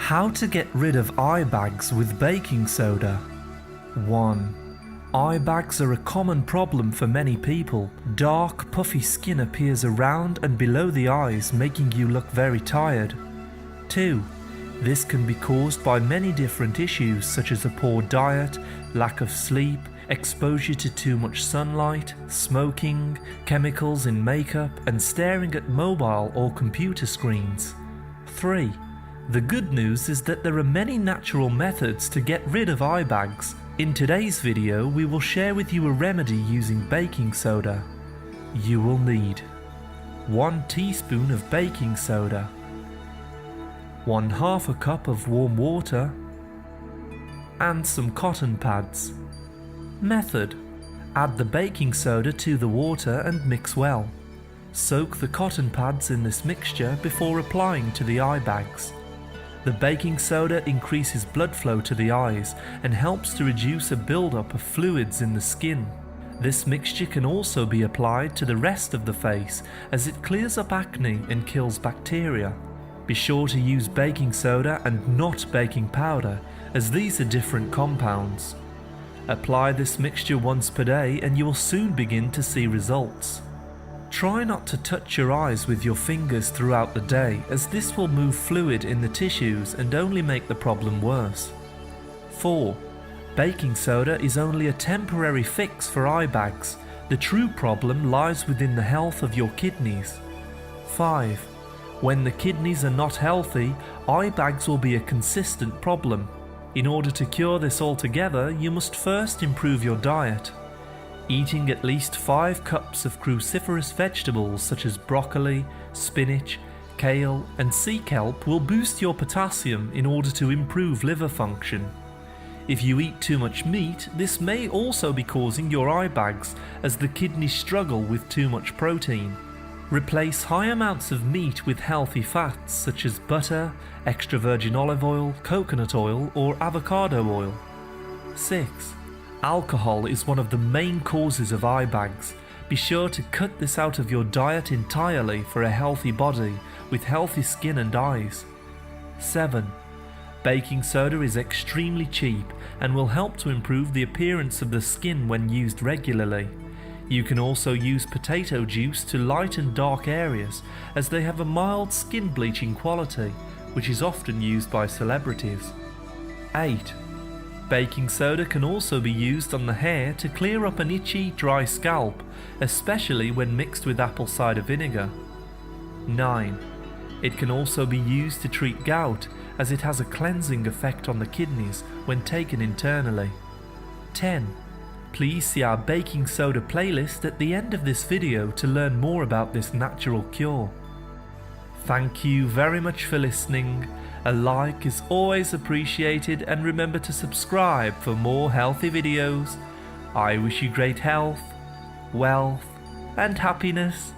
How to get rid of eye bags with baking soda. 1. Eye bags are a common problem for many people. Dark, puffy skin appears around and below the eyes, making you look very tired. 2. This can be caused by many different issues such as a poor diet, lack of sleep, exposure to too much sunlight, smoking, chemicals in makeup, and staring at mobile or computer screens. 3. The good news is that there are many natural methods to get rid of eye bags. In today's video, we will share with you a remedy using baking soda. You will need 1 teaspoon of baking soda, 1/2 cup of warm water, and some cotton pads. Method: add the baking soda to the water and mix well. Soak the cotton pads in this mixture before applying to the eye bags. The baking soda increases blood flow to the eyes and helps to reduce a buildup of fluids in the skin. This mixture can also be applied to the rest of the face as it clears up acne and kills bacteria. Be sure to use baking soda and not baking powder, as these are different compounds. Apply this mixture once per day and you will soon begin to see results. Try not to touch your eyes with your fingers throughout the day, as this will move fluid in the tissues and only make the problem worse. 4. Baking soda is only a temporary fix for eye bags. The true problem lies within the health of your kidneys. 5. When the kidneys are not healthy, eye bags will be a consistent problem. In order to cure this altogether, you must first improve your diet. Eating at least 5 cups of cruciferous vegetables such as broccoli, spinach, kale, and sea kelp will boost your potassium in order to improve liver function. If you eat too much meat, this may also be causing your eye bags, as the kidneys struggle with too much protein. Replace high amounts of meat with healthy fats such as butter, extra virgin olive oil, coconut oil, or avocado oil. 6. Alcohol is one of the main causes of eye bags. Be sure to cut this out of your diet entirely for a healthy body with healthy skin and eyes. 7. Baking soda is extremely cheap and will help to improve the appearance of the skin when used regularly. You can also use potato juice to lighten dark areas, as they have a mild skin bleaching quality, which is often used by celebrities. 8. Baking soda can also be used on the hair to clear up an itchy, dry scalp, especially when mixed with apple cider vinegar. 9. It can also be used to treat gout, as it has a cleansing effect on the kidneys when taken internally. 10. Please see our baking soda playlist at the end of this video to learn more about this natural cure. Thank you very much for listening. A like is always appreciated, and remember to subscribe for more healthy videos. I wish you great health, wealth, and happiness.